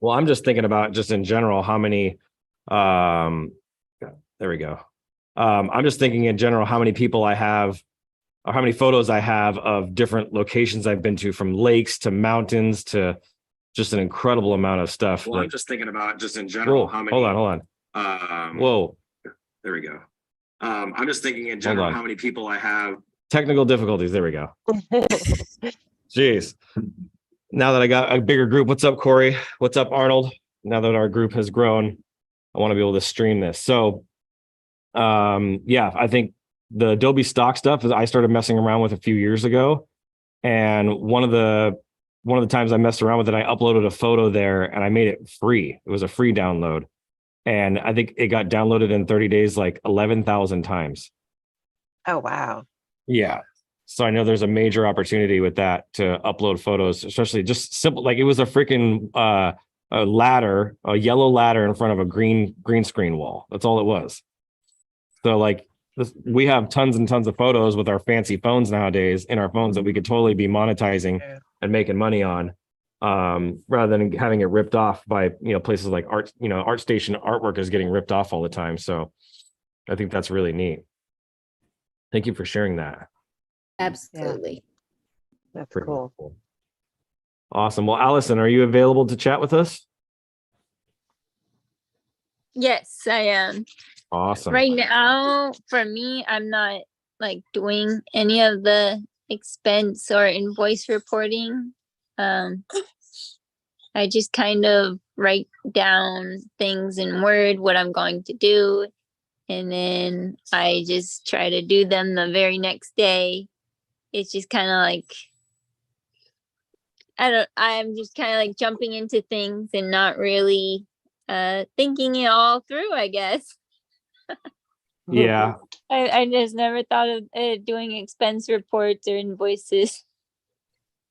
Well, I'm just thinking about just in general how many um there we go. I'm just thinking in general how many people I have or how many photos I have of different locations I've been to, from lakes to mountains to just an incredible amount of stuff. Well, I'm just thinking about just in general how many. Hold on. Whoa. There we go. I'm just thinking in general how many people I have. Technical difficulties. There we go. Jeez. Now that I got a bigger group, what's up, Corey? What's up, Arnold? Now that our group has grown, I want to be able to stream this. So, yeah, I think the Adobe stock stuff is I started messing around with a few years ago, and one of the times I messed around with it, I uploaded a photo there and I made it free. It was a free download, and I think it got downloaded in 30 days like 11,000 times. Oh, wow. Yeah. So I know there's a major opportunity with that to upload photos, especially just simple. Like it was a freaking a ladder, a yellow ladder in front of a green screen wall. That's all it was. So like we have tons and tons of photos with our fancy phones nowadays in our phones that we could totally be monetizing and making money on, rather than having it ripped off by, places like ArtStation artwork is getting ripped off all the time. So I think that's really neat. Thank you for sharing that. Absolutely. That's Pretty cool. Awesome. Well, Allison, are you available to chat with us? Yes, I am. Awesome. Right now, for me, I'm not like doing any of the expense or invoice reporting. I just kind of write down things in Word, what I'm going to do, and then I just try to do them the very next day. It's just kind of like, I'm just kind of like jumping into things and not really thinking it all through, I guess. Yeah. I just never thought of doing expense reports or invoices.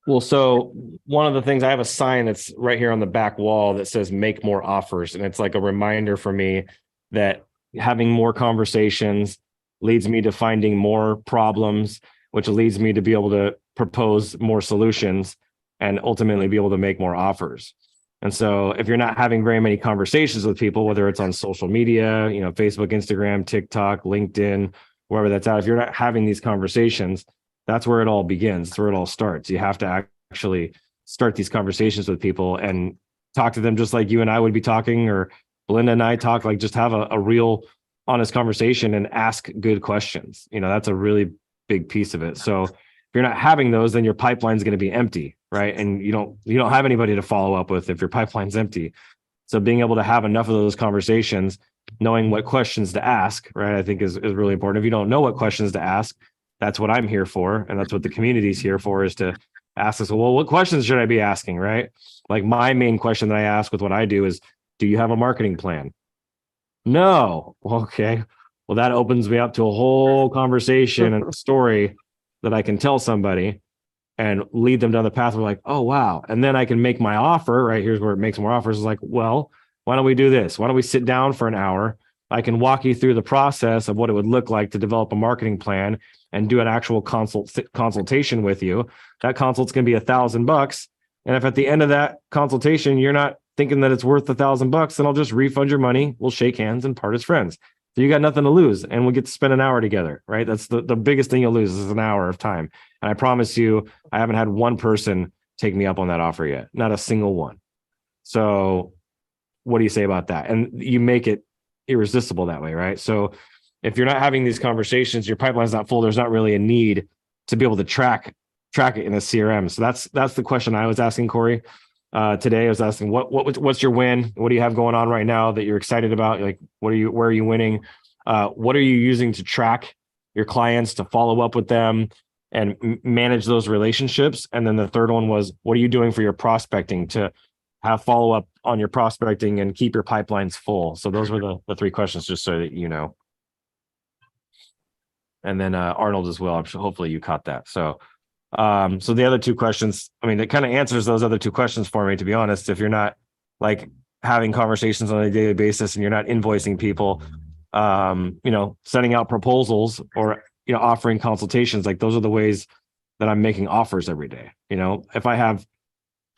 Well, so one of the things, I have a sign that's right here on the back wall that says make more offers. And it's like a reminder for me that having more conversations leads me to finding more problems, which leads me to be able to propose more solutions and ultimately be able to make more offers. And so if you're not having very many conversations with people, whether it's on social media, Facebook, Instagram, TikTok, LinkedIn, wherever that's at, if you're not having these conversations, that's where it all begins. That's where it all starts. You have to actually start these conversations with people and talk to them just like you and I would be talking, or Belinda and I talk, like just have a real honest conversation and ask good questions. That's a really big piece of it. So if you're not having those, then your pipeline's going to be empty, right? And you don't have anybody to follow up with if your pipeline's empty. So being able to have enough of those conversations, knowing what questions to ask, right, I think is really important. If you don't know what questions to ask, that's what I'm here for, and that's what the community's here for, is to ask us, well, what questions should I be asking, right? Like my main question that I ask with what I do is, do you have a marketing plan? No. Okay. Well, that opens me up to a whole conversation and a story that I can tell somebody and lead them down the path. We're like, oh, wow. And then I can make my offer, right? Here's where it makes more offers. Is like, well, why don't we do this? Why don't we sit down for an hour? I can walk you through the process of what it would look like to develop a marketing plan and do an actual consultation with you. That consult's going to be $1,000. And if at the end of that consultation, you're not thinking that it's worth $1,000, then I'll just refund your money. We'll shake hands and part as friends. So you got nothing to lose, and we get to spend an hour together, right? That's the biggest thing you'll lose is an hour of time. And I promise you, I haven't had one person take me up on that offer yet. Not a single one. So what do you say about that? And you make it irresistible that way, right? So if you're not having these conversations, your pipeline's not full, there's not really a need to be able to track it in a CRM. So that's the question I was asking Corey today. I was asking what's your win? What do you have going on right now that you're excited about? Like, where are you winning? What are you using to track your clients, to follow up with them and manage those relationships? And then the third one was, what are you doing for your prospecting to have follow up on your prospecting and keep your pipelines full? So those were the three questions, just so that you know. And then Arnold as well. Hopefully you caught that. So the other two questions, I mean, it kind of answers those other two questions for me, to be honest. If you're not like having conversations on a daily basis and you're not invoicing people, sending out proposals or, offering consultations, like those are the ways that I'm making offers every day. If I have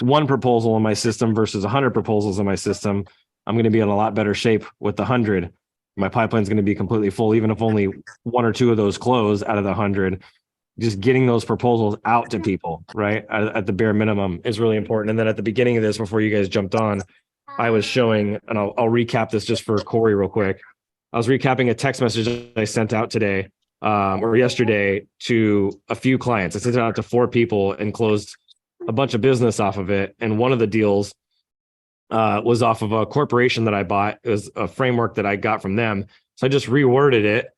one proposal in my system versus 100 proposals in my system, I'm going to be in a lot better shape with the 100. My pipeline is going to be completely full, even if only one or two of those close out of the 100. Just getting those proposals out to people, right, at the bare minimum is really important. And then at the beginning of this, before you guys jumped on, I was showing, and I'll recap this just for Corey real quick. I was recapping a text message I sent out today or yesterday to a few clients. I sent it out to 4 people and closed a bunch of business off of it. And one of the deals was off of a corporation that I bought. It was a framework that I got from them. So I just reworded it.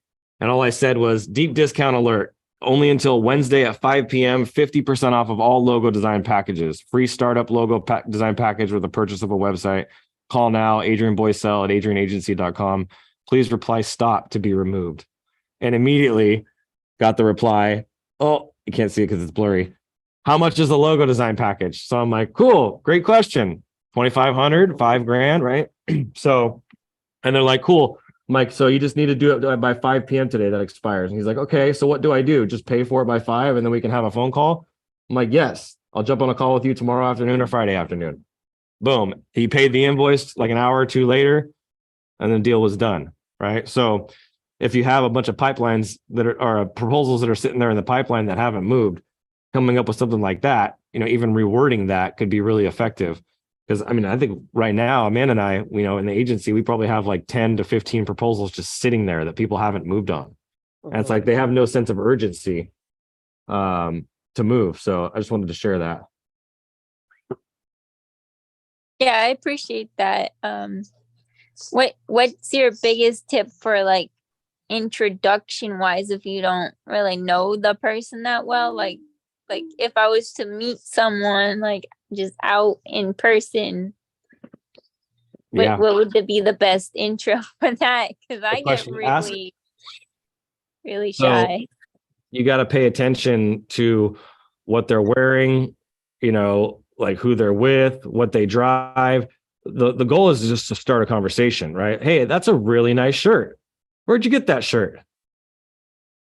And all I said was deep discount alert. Only until Wednesday at 5 p.m., 50% off of all logo design packages. Free startup logo design package with the purchase of a website. Call now, Adrian Boycell at adrianagency.com. Please reply stop to be removed. And immediately got the reply, oh, you can't see it because it's blurry. How much is the logo design package? So I'm like, cool, great question. 2,500, $5,000, right? So, and they're like, cool. I'm like, so you just need to do it by 5 p.m. today. That expires. And he's like, okay, so what do I do? Just pay for it by 5 and then we can have a phone call? I'm like, yes, I'll jump on a call with you tomorrow afternoon or Friday afternoon. Boom. He paid the invoice like an hour or two later and the deal was done, right? So if you have a bunch of pipelines that are proposals that are sitting there in the pipeline that haven't moved, coming up with something like that, even rewording that could be really effective. Because I think right now, Amanda and I, in the agency, we probably have like 10 to 15 proposals just sitting there that people haven't moved on. And it's like they have no sense of urgency to move. So I just wanted to share that. Yeah, I appreciate that. What's your biggest tip for like introduction wise if you don't really know the person that well? Like if I was to meet someone like just out in person, what would be the best intro for that? Because I get really shy. So you got to pay attention to what they're wearing, like who they're with, what they drive. The goal is just to start a conversation, right? Hey, that's a really nice shirt. Where'd you get that shirt?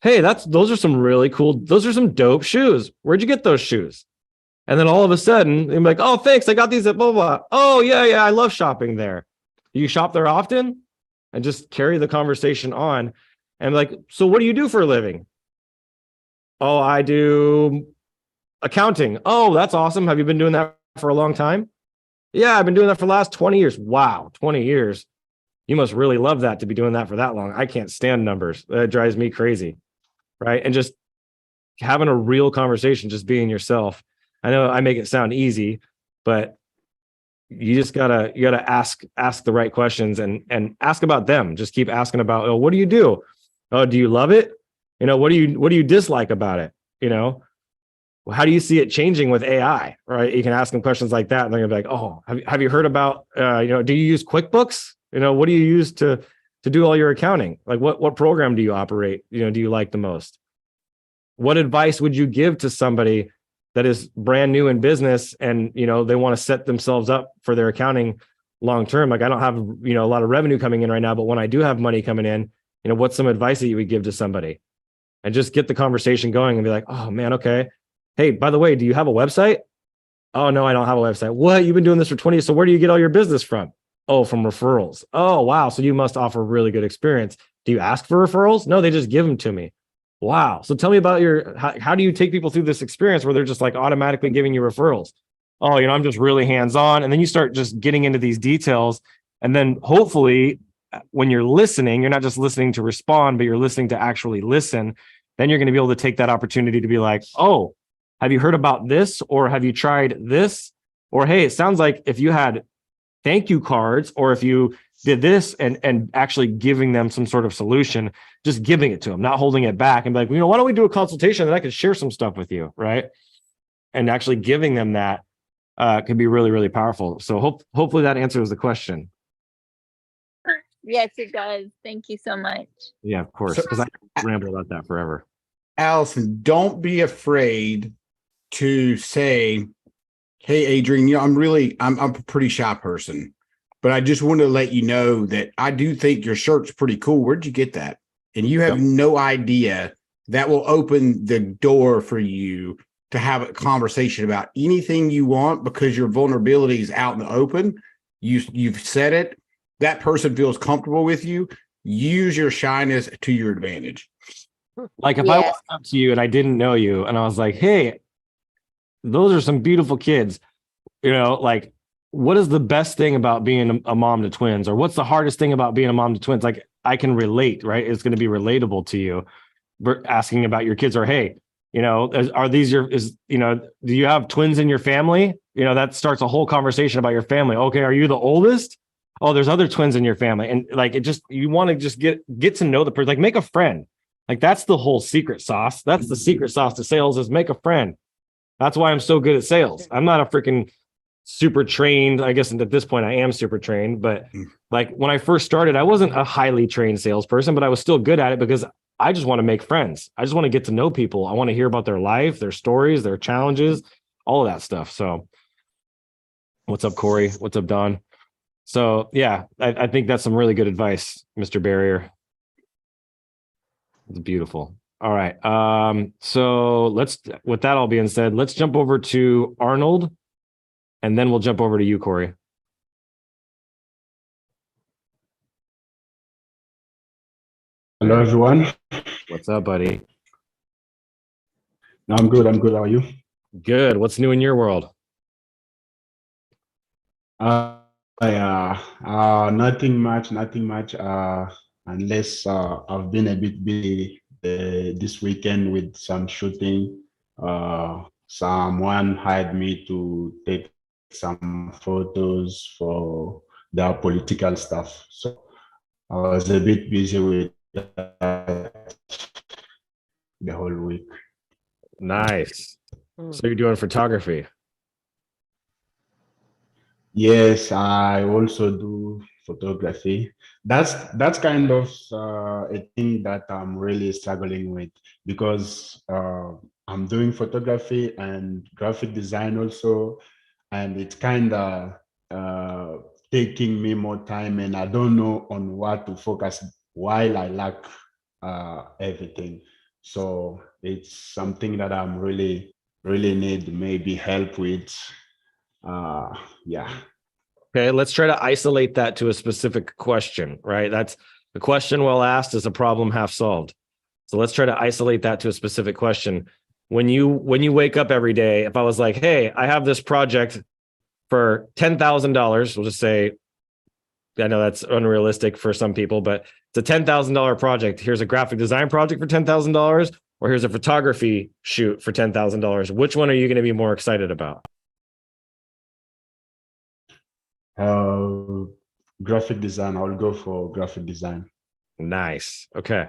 Hey, those are some really cool, those are some dope shoes. Where'd you get those shoes? And then all of a sudden, I'm like, oh, thanks. I got these at blah, blah, blah. Oh, yeah. I love shopping there. You shop there often? And just carry the conversation on. And like, so what do you do for a living? Oh, I do accounting. Oh, that's awesome. Have you been doing that for a long time? Yeah, I've been doing that for the last 20 years. Wow, 20 years. You must really love that to be doing that for that long. I can't stand numbers. That drives me crazy. Right. And just having a real conversation, just being yourself. I know I make it sound easy, but you just gotta ask the right questions and ask about them. Just keep asking about, oh, what do you do? Oh, do you love it? What do you dislike about it? How do you see it changing with AI? Right? You can ask them questions like that, and they're gonna be like, oh, have you heard about do you use QuickBooks? What do you use to do all your accounting? Like what program do you operate? Do you like the most? What advice would you give to somebody that is brand new in business and, they want to set themselves up for their accounting long term? Like I don't have, a lot of revenue coming in right now, but when I do have money coming in, what's some advice that you would give to somebody? And just get the conversation going and be like, oh man, okay. Hey, by the way, do you have a website? Oh no, I don't have a website. What? You've been doing this for 20 years. So where do you get all your business from? Oh, from referrals. Oh, wow. So you must offer really good experience. Do you ask for referrals? No, they just give them to me. Wow. So tell me about how do you take people through this experience where they're just like automatically giving you referrals? Oh, I'm just really hands-on. And then you start just getting into these details. And then hopefully when you're listening, you're not just listening to respond, but you're listening to actually listen. Then you're going to be able to take that opportunity to be like, oh, have you heard about this? Or have you tried this? Or, hey, it sounds like if you had thank you cards, or if you did this and actually giving them some sort of solution, just giving it to them, not holding it back and be like, why don't we do a consultation that I could share some stuff with you, right? And actually giving them that can be really, really powerful. So hopefully that answers the question. Yes, it does. Thank you so much. Yeah, of course, because I ramble about that forever. Allison, don't be afraid to say, hey, Adrian, I'm a pretty shy person, but I just want to let you know that I do think your shirt's pretty cool. Where'd you get that? And you have no idea that will open the door for you to have a conversation about anything you want because your vulnerability is out in the open. You've said it. That person feels comfortable with you. Use your shyness to your advantage. Like if I Yes. walked up to you and I didn't know you and I was like, hey, those are some beautiful kids, like what is the best thing about being a mom to twins, or what's the hardest thing about being a mom to twins? Like I can relate, right? It's going to be relatable to you. Asking about your kids, or hey, are these do you have twins in your family? That starts a whole conversation about your family. Okay, are you the oldest? Oh, there's other twins in your family. And like, you want to just get to know the person, like make a friend. Like that's the whole secret sauce. That's the secret sauce to sales, is make a friend. That's why I'm so good at sales. I'm not a freaking super trained. I guess at this point I am super trained, but like when I first started, I wasn't a highly trained salesperson, but I was still good at it because I just want to make friends. I just want to get to know people. I want to hear about their life, their stories, their challenges, all of that stuff. So what's up, Corey? What's up, Don? So yeah, I think that's some really good advice, Mr. Barrier. It's beautiful. All right. So with that all being said, let's jump over to Arnold and then we'll jump over to you, Corey. Hello, everyone. What's up, buddy? No, I'm good. I'm good. How are you? Good. What's new in your world? Nothing much. Nothing much. Unless I've been a bit busy this weekend with some shooting. Someone hired me to take some photos for their political stuff. So I was a bit busy with that the whole week. Nice. So you're doing photography. Yes, I also do photography. That's kind of a thing that I'm really struggling with because I'm doing photography and graphic design also, and it's kind of taking me more time, and I don't know on what to focus while I lack everything. So it's something that I'm really need maybe help with. Yeah. Okay, let's try to isolate that to a specific question, right? That's the question well asked is a problem half solved. So let's try to isolate that to a specific question. When you wake up every day, if I was like, hey, I have this project for $10,000, we'll just say, I know that's unrealistic for some people, but it's a $10,000 project. Here's a graphic design project for $10,000, or here's a photography shoot for $10,000. Which one are you going to be more excited about? Graphic design. I'll go for graphic design. Nice. Okay.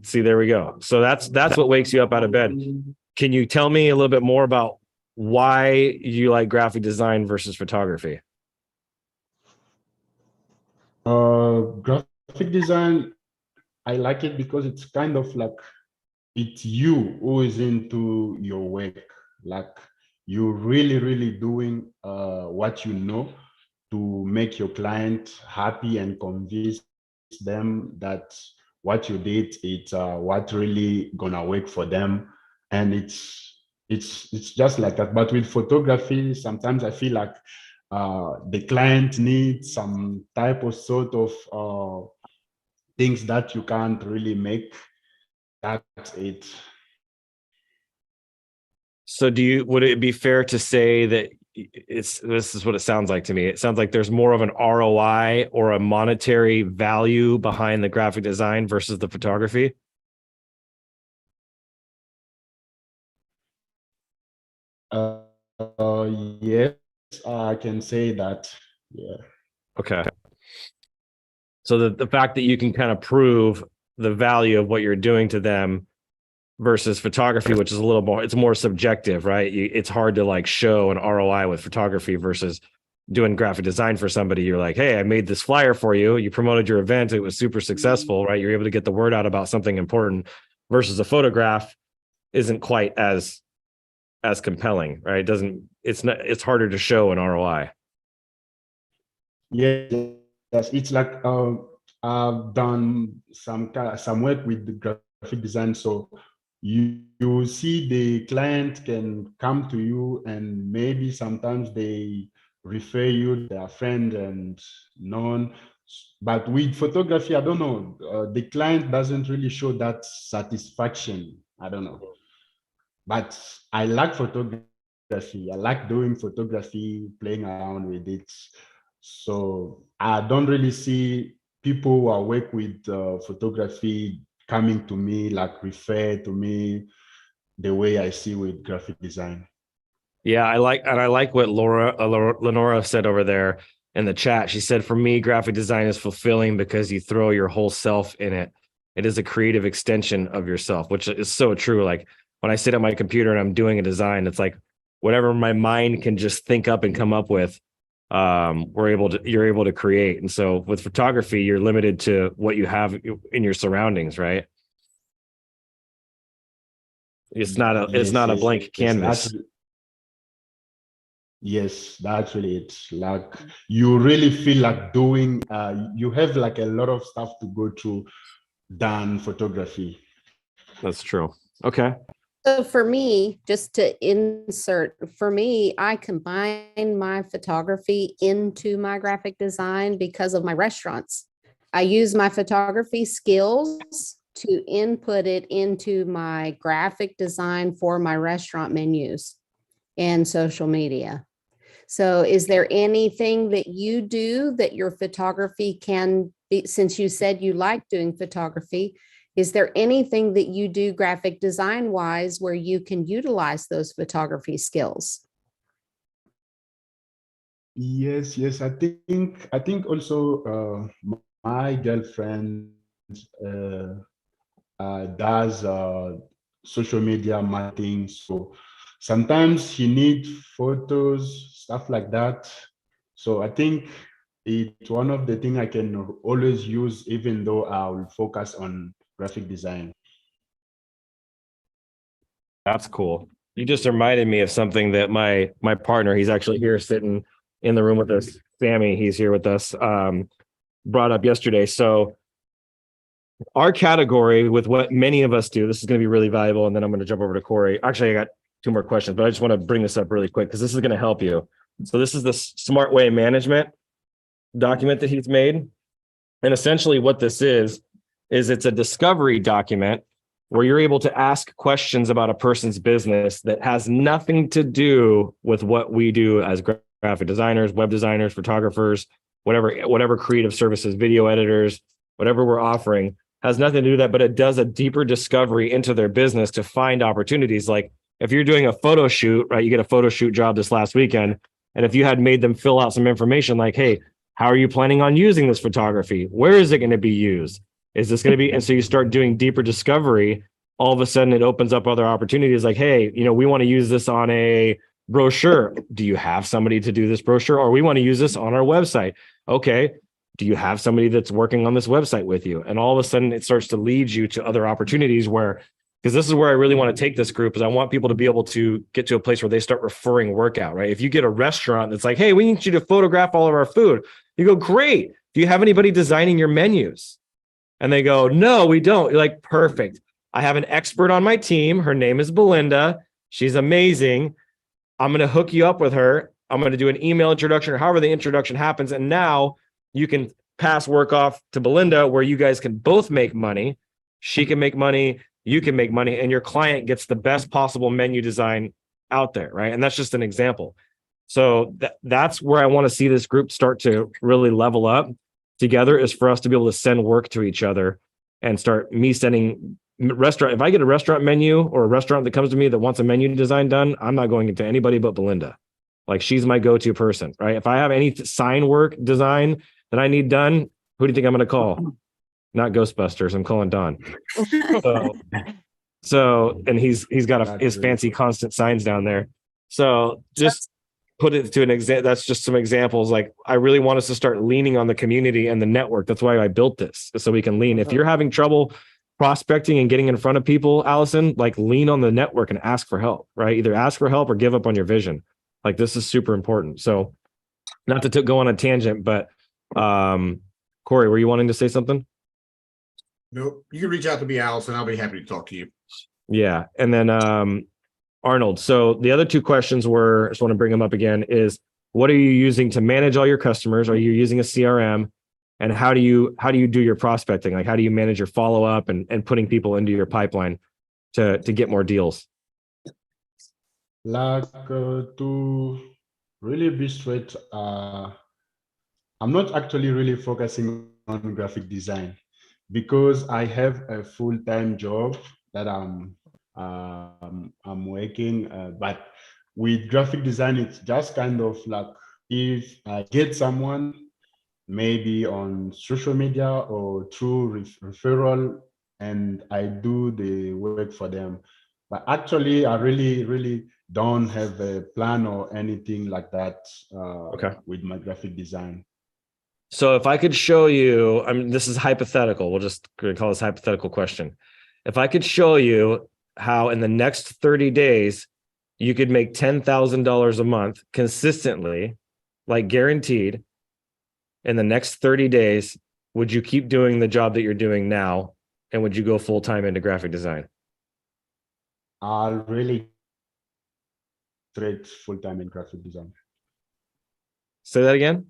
See, there we go. So that's what wakes you up out of bed. Can you tell me a little bit more about why you like graphic design versus photography? Graphic design, I like it because it's kind of like it's you who is into your work. Like you're really doing what you know to make your client happy and convince them that what you did it's what really gonna work for them, and it's just like that. But with photography, sometimes I feel like the client needs some type of sort of things that you can't really make. That's it. So would it be fair to say that this is what it sounds like to me. It sounds like there's more of an ROI or a monetary value behind the graphic design versus the photography. Yes, I can say that. Yeah. Okay. So the fact that you can kind of prove the value of what you're doing to them versus photography, which is a little more, it's more subjective, right? It's hard to like show an ROI with photography versus doing graphic design for somebody. You're like, hey, I made this flyer for you. You promoted your event. It was super successful, right? You're able to get the word out about something important versus a photograph isn't quite as compelling, right? It's harder to show an ROI. Yes, it's like I've done some work with the graphic design, so you will see the client can come to you, and maybe sometimes they refer you to their friend and known. But with photography, I don't know, the client doesn't really show that satisfaction. I don't know. But I like photography. I like doing photography, playing around with it. So I don't really see people who I work with photography coming to me, like refer to me the way I see with graphic design. Yeah, I like what Lenora said over there in the chat. She said, for me, graphic design is fulfilling because you throw your whole self in it. It is a creative extension of yourself, which is so true. Like when I sit at my computer and I'm doing a design, it's like whatever my mind can just think up and come up with, you're able to create. And so with photography, you're limited to what you have in your surroundings, right? It's not a blank canvas. Yes, that's really it. Like you really feel like doing, you have like a lot of stuff to go through than photography. That's true. Okay. So for me, just to insert, for me, I combine my photography into my graphic design because of my restaurants. I use my photography skills to input it into my graphic design for my restaurant menus and social media. So is there anything that you do that your photography can be, since you said you like doing photography, is there anything that you do graphic design wise where you can utilize those photography skills? Yes, I think also my girlfriend does social media marketing. So sometimes he needs photos, stuff like that. So I think it's one of the things I can always use, even though I'll focus on graphic design. That's cool. You just reminded me of something that my partner, he's actually here sitting in the room with us. Sammy, he's here with us, brought up yesterday. So our category with what many of us do, this is going to be really valuable. And then I'm going to jump over to Corey. Actually, I got two more questions, but I just want to bring this up really quick because this is going to help you. So this is the Smart Way Management document that he's made. And essentially what this is it's a discovery document where you're able to ask questions about a person's business that has nothing to do with what we do as graphic designers, web designers, photographers, whatever creative services, video editors, whatever we're offering has nothing to do with that, but it does a deeper discovery into their business to find opportunities. Like if you're doing a photo shoot, right, you get a photo shoot job this last weekend. And if you had made them fill out some information like, hey, how are you planning on using this photography? Where is it going to be used? Is this going to be? And so you start doing deeper discovery. All of a sudden it opens up other opportunities like, hey, we want to use this on a brochure. Do you have somebody to do this brochure? Or we want to use this on our website. Okay. Do you have somebody that's working on this website with you? And all of a sudden it starts to lead you to other opportunities where, because this is where I really want to take this group, is I want people to be able to get to a place where they start referring work out, right? If you get a restaurant that's like, hey, we need you to photograph all of our food. You go, great. Do you have anybody designing your menus? And they go, no, we don't. You're like, perfect. I have an expert on my team. Her name is Belinda. She's amazing. I'm going to hook you up with her. I'm going to do an email introduction or however the introduction happens. And now you can pass work off to Belinda where you guys can both make money. She can make money. You can make money, and your client gets the best possible menu design out there, right? And that's just an example. So that's where I want to see this group start to really level up together, is for us to be able to send work to each other and start me sending restaurant. If I get a restaurant menu or a restaurant that comes to me that wants a menu design done, I'm not going into anybody but Belinda. Like she's my go-to person, right? If I have any sign work design that I need done, who do you think I'm going to call? Not Ghostbusters. I'm calling Don. So, and he's got his fancy constant signs down there. So just put it to an example. That's just some examples. Like I really want us to start leaning on the community and the network. That's why I built this, so we can lean. If you're having trouble prospecting and getting in front of people, Allison, like lean on the network and ask for help, right? Either ask for help or give up on your vision. Like this is super important. So not to go on a tangent, but Corey, were you wanting to say something? Nope. You can reach out to me, Allison. I'll be happy to talk to you. Yeah. And then Arnold. So the other two questions were, I just want to bring them up again, is what are you using to manage all your customers? Are you using a CRM? And how do you do your prospecting? Like how do you manage your follow-up and putting people into your pipeline to get more deals? Like to really be straight, I'm not actually really focusing on graphic design because I have a full-time job that I'm working, but with graphic design, it's just kind of like if I get someone maybe on social media or through referral, and I do the work for them. But actually, I really don't have a plan or anything like that Okay. with my graphic design. So if I could show you, I mean, this is hypothetical. We'll just call this hypothetical question. If I could show you how in the next 30 days, you could make $10,000 a month consistently, like guaranteed, in the next 30 days, would you keep doing the job that you're doing now? And would you go full-time into graphic design? I'll really straight full-time in graphic design. Say that again.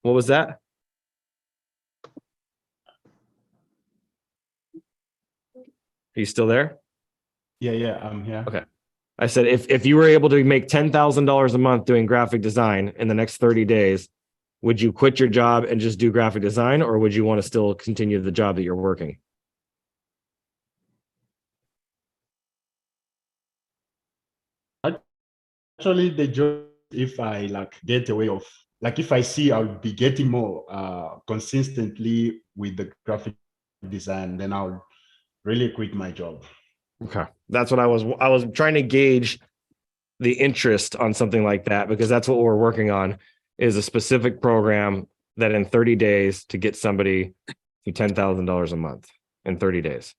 What was that? Are you still there? Yeah, I'm here. Okay. I said, if you were able to make $10,000 a month doing graphic design in the next 30 days, would you quit your job and just do graphic design, or would you want to still continue the job that you're working? Actually, the job, if I like get away of, like if I see I'll be getting more consistently with the graphic design, then I'll really quit my job. Okay. That's what I was trying to gauge the interest on something like that, because that's what we're working on, is a specific program that in 30 days to get somebody to $10,000 a month in 30 days.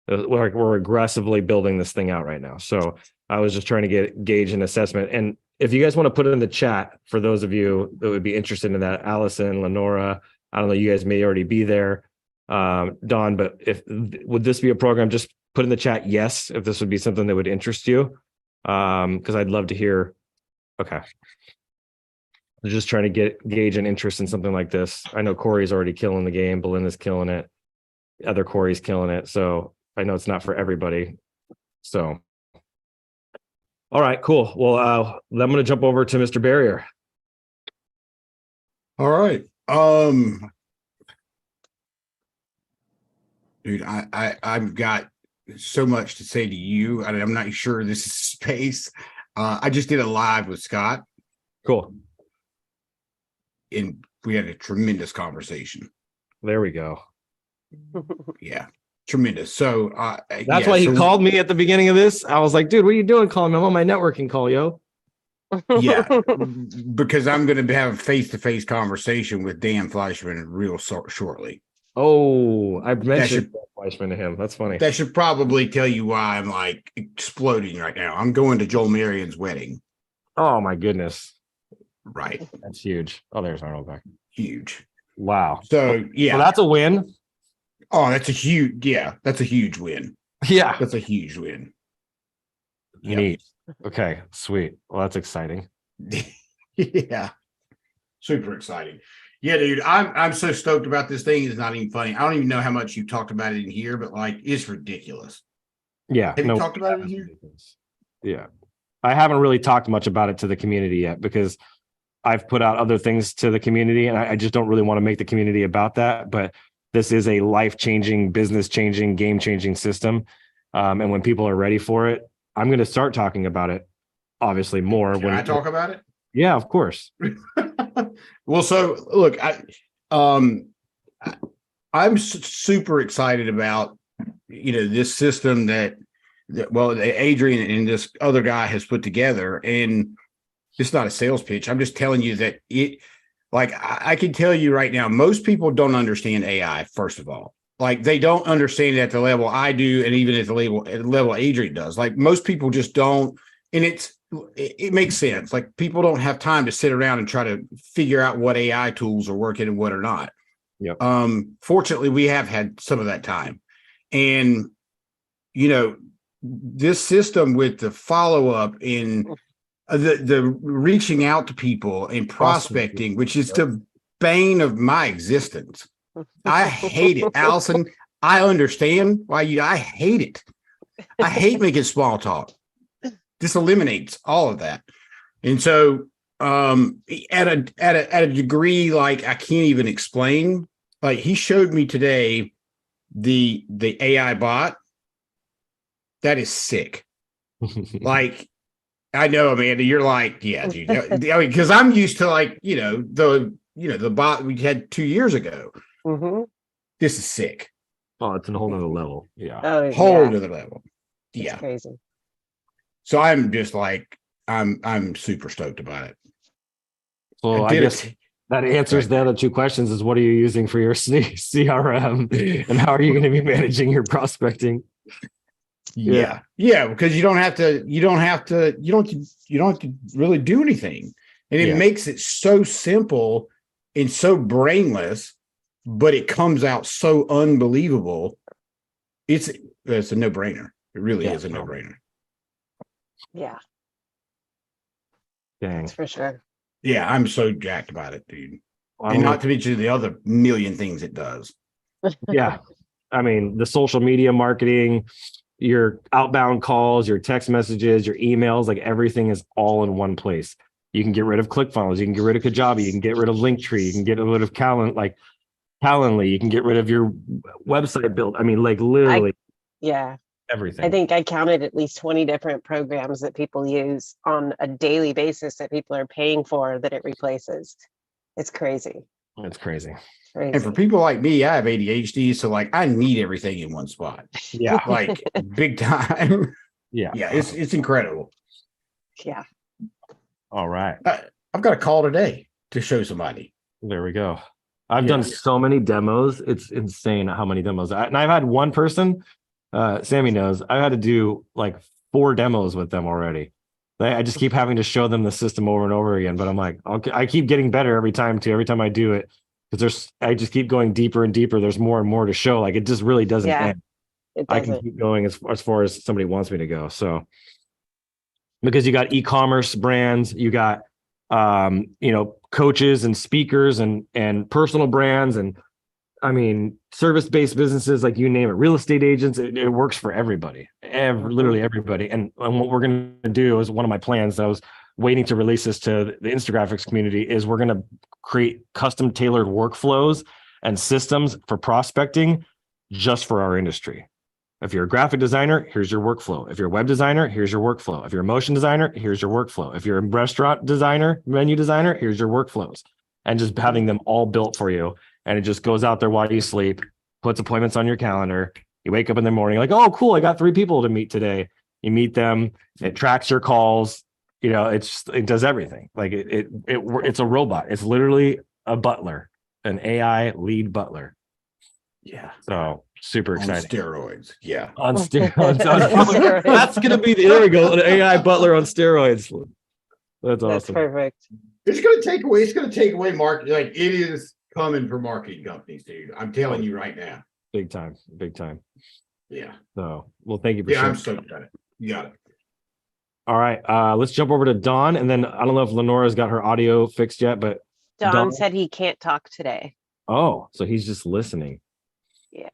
We're aggressively building this thing out right now. So I was just trying to gauge an assessment. And if you guys want to put it in the chat, for those of you that would be interested in that, Allison, Lenora, I don't know, you guys may already be there, Don, but would this be a program, just put in the chat yes, if this would be something that would interest you, because I'd love to hear. Okay. I'm just trying to gauge an interest in something like this. I know Corey's already killing the game. Belinda's killing it. Other Corey's killing it. So I know it's not for everybody. So, all right, cool. Well, I'm going to jump over to Mr. Barrier. All right. Dude, I've got so much to say to you. I'm not sure this is space. I just did a live with Scott, Cool. and we had a tremendous conversation. There we go. Yeah, tremendous. So That's why he called me at the beginning of this. I was like, dude, what are you doing calling me? I'm on my networking call, yo. Yeah, because I'm going to have a face-to-face conversation with Dan Fleischman real shortly. Oh, I mentioned Fleischman to him. That's funny. That should probably tell you why I'm like exploding right now. I'm going to Joel Marion's wedding. Oh my goodness. Right. That's huge. Oh, there's Arnold back. Huge. Wow. So yeah. So that's a win. Oh, that's a huge win. Yeah. That's a huge win. Yep. Neat. Okay, sweet. Well, that's exciting. Yeah. Super exciting. Yeah, dude. I'm so stoked about this thing. It's not even funny. I don't even know how much you talked about it in here, but like it's ridiculous. Yeah. Have you talked about it in here? Yeah. I haven't really talked much about it to the community yet, because I've put out other things to the community, and I just don't really want to make the community about that. But this is a life-changing, business-changing, game-changing system. And when people are ready for it, I'm going to start talking about it, obviously, more. Can I talk about it? Yeah, of course. Well, so look, I'm super excited about, this system that Adrian and this other guy has put together. And it's not a sales pitch. I'm just telling you that I can tell you right now, most people don't understand AI, first of all. Like, they don't understand it at the level I do, and even at the level Adrian does. Like, most people just don't, and it makes sense. Like, people don't have time to sit around and try to figure out what AI tools are working and what are not. Yep. Fortunately, we have had some of that time. And, this system with the follow-up in the reaching out to people and prospecting, which is the bane of my existence. I hate it, Allison. I understand why I hate it. I hate making small talk. This eliminates all of that. And so at a degree, like I can't even explain, like he showed me today the AI bot. That is sick. Like, I know, Amanda, you're like, yeah, dude. I mean, because I'm used to like, the bot we had 2 years ago. Mhm. This is sick. Oh, it's a whole nother level. Yeah. Oh, Whole yeah. other level. It's Yeah. crazy. So I'm just like, I'm super stoked about it. So I did guess it. that answers the other two questions is what are you using for your CRM and how are you going to be managing your prospecting? Yeah. Because you don't have to really do anything. And it Yeah. makes it so simple and so brainless, but it comes out so unbelievable. It's a no-brainer. It really Yeah. is a no-brainer. Yeah, Dang. that's for sure. Yeah, I'm so jacked about it, dude. I And don't not to mention the other million things it does. Yeah. I mean, the social media marketing, your outbound calls, your text messages, your emails, like everything is all in one place. You can get rid of ClickFunnels, you can get rid of Kajabi, you can get rid of Linktree, you can get rid of Calendly, you can get rid of your website build. I mean, like literally Yeah, everything. I think I counted at least 20 different programs that people use on a daily basis that people are paying for that it replaces. It's crazy. It's crazy. Crazy. And for people like me, I have ADHD, so like I need everything in one spot. Yeah. Like big time. Yeah. Yeah, it's incredible. Yeah. All right. I've got a call today to show somebody. There we go. I've Yeah. done so many demos. It's insane how many demos. And I've had one person, Sammy knows, I had to do like 4 demos with them already. I just keep having to show them the system over and over again. But I'm like, okay, I keep getting better every time too. Every time I do it, because I just keep going deeper and deeper. There's more and more to show. Like it just really doesn't Yeah. end. It I can doesn't. keep going as far as somebody wants me to go. So because you got e-commerce brands, you got coaches and speakers and personal brands, and I mean service-based businesses, like you name it, real estate agents, it works for everybody, literally everybody. And what we're going to do is one of my plans that I was waiting to release this to the Instagraphics community is we're going to create custom tailored workflows and systems for prospecting just for our industry. If you're a graphic designer, here's your workflow. If you're a web designer, here's your workflow. If you're a motion designer, here's your workflow. If you're a restaurant designer, menu designer, here's your workflows. And just having them all built for you. And it just goes out there while you sleep, puts appointments on your calendar. You wake up in the morning like, oh, cool, I got 3 people to meet today. You meet them, it tracks your calls. It does everything. Like it's a robot. It's literally a butler, an AI lead butler. Yeah. So super On exciting. steroids. Yeah. On steroids. That's gonna be there we go. An AI butler on steroids. That's That's awesome. perfect. It's gonna take away market. Like it is coming for marketing companies, dude. I'm telling you right now. Big time. Yeah. So well, thank you for Yeah, sharing. I'm stoked about it. You got it. All right. Let's jump over to Dawn. And then I don't know if Lenora's got her audio fixed yet, but Don said he can't talk today. so he's just listening. Yeah.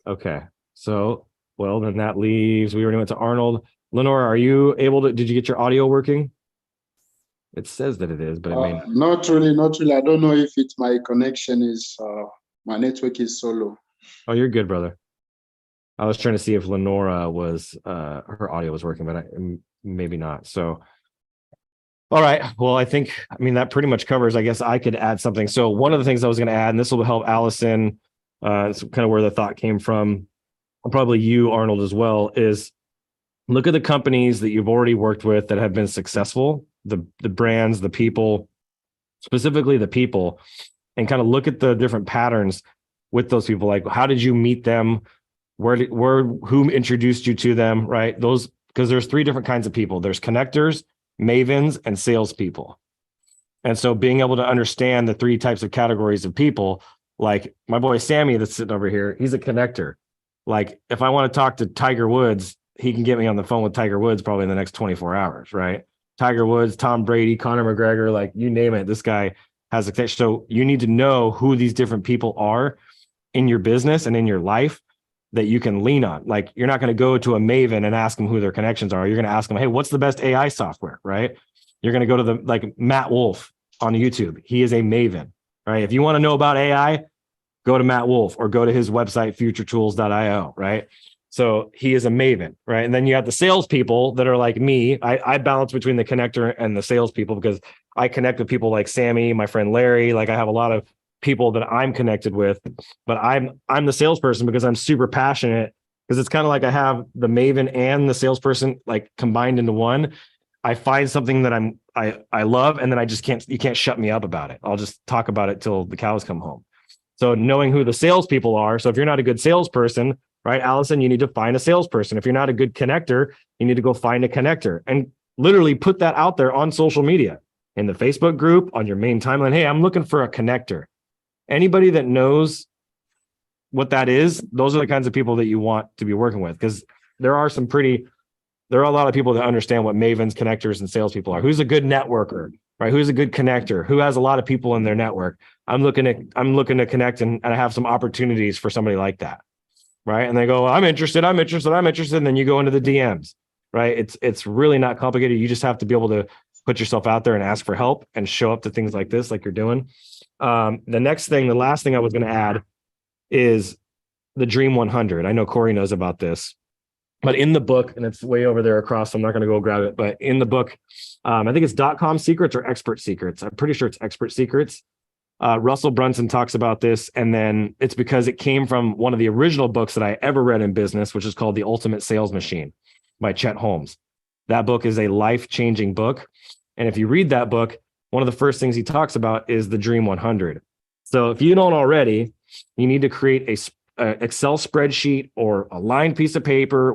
Okay. So well, then that leaves, we already went to Arnold. Lenora, are you able to, did you get your audio working? It says that it is, but it may not. Not really. I don't know if it's my connection is, my network is so low. Oh, you're good, brother. I was trying to see if Lenora was, her audio was working, but maybe not. So, all right. Well, I mean, that pretty much covers, I guess I could add something. So one of the things I was going to add, and this will help Allison, it's kind of where the thought came from, and probably you, Arnold, as well, is look at the companies that you've already worked with that have been successful, the brands, the people, specifically the people, and kind of look at the different patterns with those people. Like, how did you meet them? Who introduced you to them, right? Those, because there's 3 different kinds of people. There's connectors, mavens, and salespeople. And so being able to understand the 3 types of categories of people Like my boy Sammy that's sitting over here, he's a connector. Like if I want to talk to Tiger Woods, he can get me on the phone with Tiger Woods probably in the next 24 hours, right? Tiger Woods, Tom Brady, Conor McGregor, like you name it, this guy has a connection. So you need to know who these different people are in your business and in your life that you can lean on. Like you're not going to go to a Maven and ask them who their connections are. You're going to ask them, hey, what's the best AI software, right? You're going to go to the like Matt Wolf on YouTube. He is a Maven, right? If you want to know about AI, go to Matt Wolf or go to his website, futuretools.io, right? So he is a Maven, right? And then you have the salespeople that are like me. I balance between the connector and the salespeople because I connect with people like Sammy, my friend Larry. Like I have a lot of people that I'm connected with, but I'm the salesperson because I'm super passionate, because it's kind of like I have the Maven and the salesperson like combined into one. I find something that I love, and then you can't shut me up about it. I'll just talk about it till the cows come home. So knowing who the salespeople are. So if you're not a good salesperson, right, Allison, you need to find a salesperson. If you're not a good connector, you need to go find a connector and literally put that out there on social media, in the Facebook group, on your main timeline. Hey, I'm looking for a connector. Anybody that knows what that is, those are the kinds of people that you want to be working with, because there are a lot of people that understand what Mavens, connectors, and salespeople are. Who's a good networker, right? Who's a good connector? Who has a lot of people in their network? I'm looking to connect and I have some opportunities for somebody like that, right? And they go, I'm interested. And then you go into the DMs, right? It's really not complicated. You just have to be able to put yourself out there and ask for help and show up to things like this, like you're doing. The last thing I was going to add is the Dream 100. I know Corey knows about this, but in the book, and it's way over there across, so I'm not going to go grab it, but in the book, I think it's .com secrets or expert secrets. I'm pretty sure it's expert secrets. Russell Brunson talks about this, and then it's because it came from one of the original books that I ever read in business, which is called The Ultimate Sales Machine by Chet Holmes. That book is a life-changing book. And if you read that book, one of the first things he talks about is the Dream 100. So if you don't already, you need to create a Excel spreadsheet or a lined piece of paper,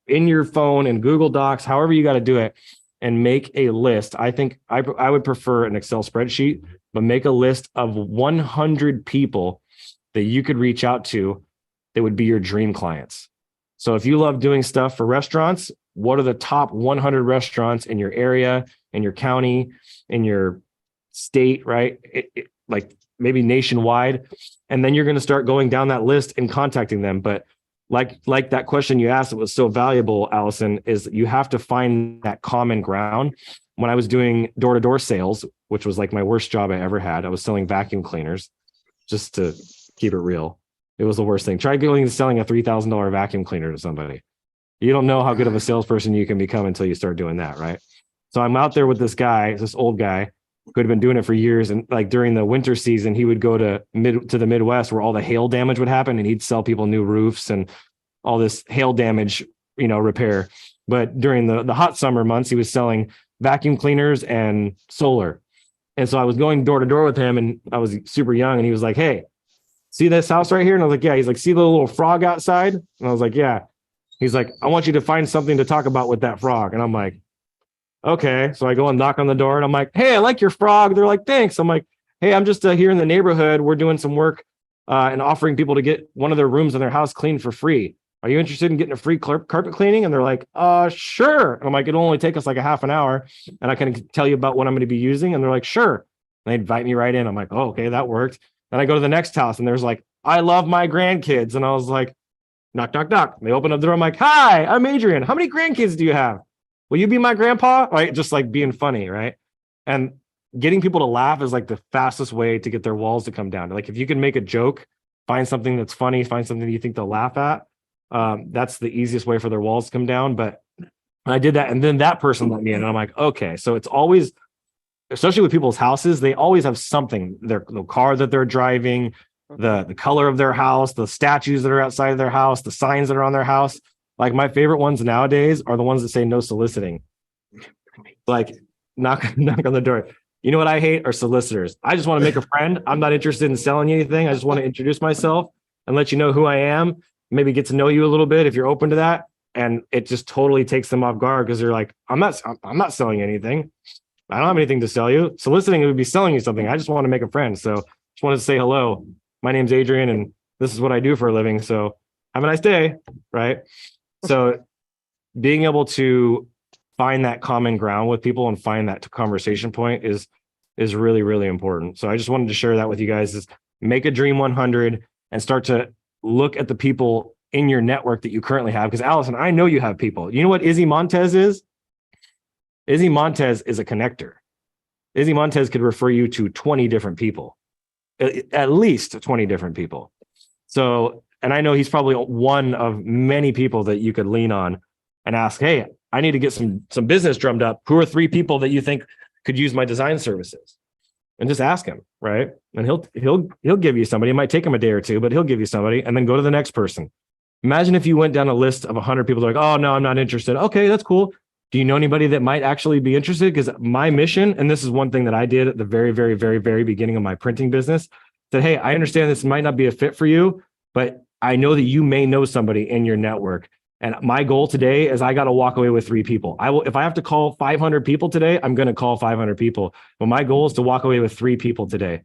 in your phone and Google Docs, however you got to do it, and make a list. I think I would prefer an Excel spreadsheet, but make a list of 100 people that you could reach out to that would be your dream clients. So if you love doing stuff for restaurants, what are the top 100 restaurants in your area, in your county, in your state, right? Like maybe nationwide. And then you're going to start going down that list and contacting them. But like that question you asked that was so valuable, Allison, is you have to find that common ground. When I was doing door-to-door sales, which was like my worst job I ever had, I was selling vacuum cleaners, just to keep it real. It was the worst thing. Try going and selling a $3,000 vacuum cleaner to somebody. You don't know how good of a salesperson you can become until you start doing that, right? So I'm out there with this guy, this old guy who had been doing it for years. And like during the winter season, he would go to the Midwest where all the hail damage would happen, and he'd sell people new roofs and all this hail damage, repair. But during the hot summer months, he was selling vacuum cleaners and solar. And so I was going door to door with him, and I was super young, and he was like, hey, see this house right here? And I was like, yeah. He's like, see the little frog outside? And I was like, yeah. He's like, I want you to find something to talk about with that frog. And I'm like, okay. So I go and knock on the door, and I'm like, hey, I like your frog. They're like, thanks. I'm like, hey, I'm just here in the neighborhood. We're doing some work and offering people to get one of their rooms in their house cleaned for free. Are you interested in getting a free carpet cleaning? And they're like, sure. And I'm like, it'll only take us like a half an hour, and I can tell you about what I'm going to be using. And they're like, sure. And they invite me right in. I'm like, oh, okay, that worked. Then I go to the next house, and there's like, I love my grandkids. And I was like, knock, knock, knock. And they open up the door. I'm like, hi, I'm Adrian. How many grandkids do you have? Will you be my grandpa? Right? Just like being funny, right? And getting people to laugh is like the fastest way to get their walls to come down. Like if you can make a joke, find something that's funny, find something you think they'll laugh at. That's the easiest way for their walls to come down. But I did that, and then that person let me in, and I'm like, okay. So it's always, especially with people's houses, they always have something. The car that they're driving, the color of their house, the statues that are outside of their house, the signs that are on their house. Like my favorite ones nowadays are the ones that say no soliciting. Like knock on the door. You know what I hate are solicitors. I just want to make a friend. I'm not interested in selling you anything. I just want to introduce myself and let you know who I am. Maybe get to know you a little bit if you're open to that. And it just totally takes them off guard, because they're like, I'm not selling anything. I don't have anything to sell you. Soliciting, it would be selling you something. I just want to make a friend. So just wanted to say hello. my name's Adrian and this is what I do for a living. So have a nice day. Right. So being able to find that common ground with people and find that conversation point is really, really important. So I just wanted to share that with you guys, is make a Dream 100 and start to look at the people in your network that you currently have. Because Allison, I know you have people. You know what Izzy Montez is? Izzy Montez is a connector. Izzy Montez could refer you to 20 different people, at least 20 different people. So, and I know he's probably one of many people that you could lean on and ask, hey, I need to get some business drummed up. Who are 3 people that you think could use my design services? And just ask him, right? And he'll give you somebody. It might take him a day or 2, but he'll give you somebody, and then go to the next person. Imagine if you went down a list of 100 people, like, oh no, I'm not interested. Okay, that's cool. Do you know anybody that might actually be interested? Because my mission, and this is one thing that I did at the very, very, very, very beginning of my printing business, that, hey, I understand this might not be a fit for you, but I know that you may know somebody in your network. And my goal today is I got to walk away with 3 people. I will, if I have to call 500 people today, I'm going to call 500 people. But my goal is to walk away with 3 people today.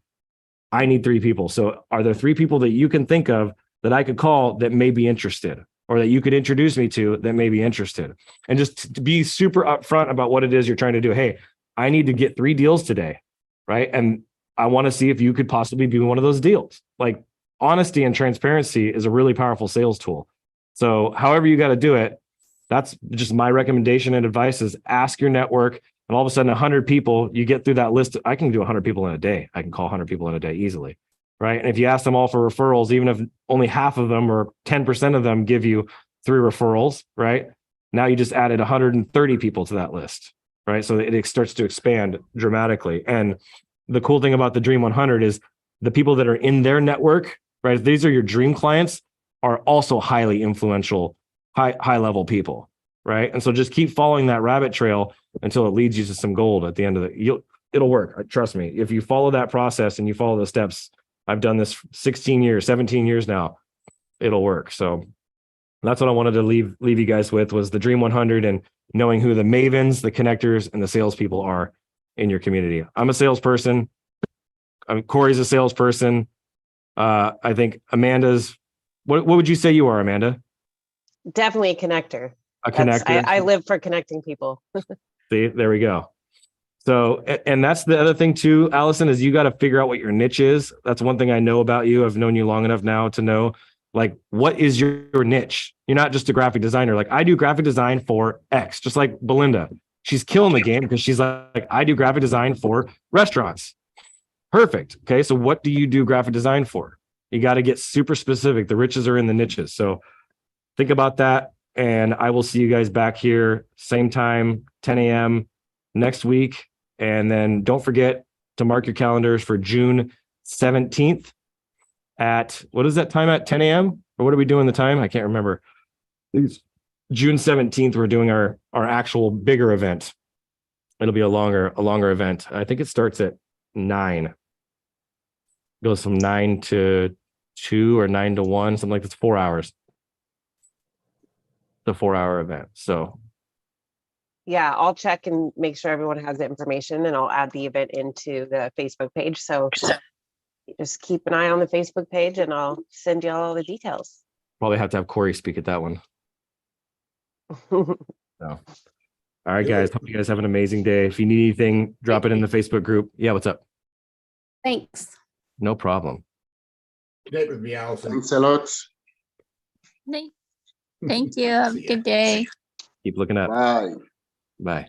I need 3 people. So are there 3 people that you can think of that I could call that may be interested, or that you could introduce me to that may be interested? And just to be super upfront about what it is you're trying to do. Hey, I need to get 3 deals today, right? And I want to see if you could possibly be one of those deals. Like, honesty and transparency is a really powerful sales tool. So however you got to do it, that's just my recommendation and advice, is ask your network, and all of a sudden 100 people, you get through that list. I can do 100 people in a day. I can call 100 people in a day easily. Right. And if you ask them all for referrals, even if only half of them or 10% of them give you 3 referrals, right? Now you just added 130 people to that list, right? So it starts to expand dramatically. And the cool thing about the Dream 100 is the people that are in their network, right? If these are your dream clients, are also highly influential, high level people, right? And so just keep following that rabbit trail until it leads you to some gold at the end of it. It'll work. Trust me. If you follow that process and you follow the steps, I've done this 16 years, 17 years now, it'll work. So that's what I wanted to leave you guys with, was the Dream 100 and knowing who the mavens, the connectors, and the salespeople are in your community. I'm a salesperson. Corey's a salesperson. I think Amanda's, what would you say you are, Amanda? Definitely a connector. A connector. I live for connecting people. See, there we go. So, and that's the other thing too, Allison, is you got to figure out what your niche is. That's one thing I know about you. I've known you long enough now to know, like, what is your niche? You're not just a graphic designer. Like, I do graphic design for X, just like Belinda. She's killing the game because she's like, I do graphic design for restaurants. Perfect. Okay. So what do you do graphic design for? You got to get super specific. The riches are in the niches. So think about that. And I will see you guys back here, same time, 10 a.m. next week. And then don't forget to mark your calendars for June 17th at, what is that time at, 10 a.m.? Or what are we doing the time? I can't remember. June 17th, we're doing our actual bigger event. It'll be a longer event. I think it starts at 9. Goes from 9 to 2 or 9 to 1, something like that's 4 hours. The 4-hour event. So Yeah, I'll check and make sure everyone has the information, and I'll add the event into the Facebook page. So just keep an eye on the Facebook page and I'll send you all the details. probably have to have Corey speak at that one. So, all right, guys. Hope you guys have an amazing day. If you need anything, drop it in the Facebook group. Yeah, what's up? Thanks. No problem. Connect with me, Allison. Thanks a lot. Thank you. Have a good day. Keep looking up. Bye. Bye.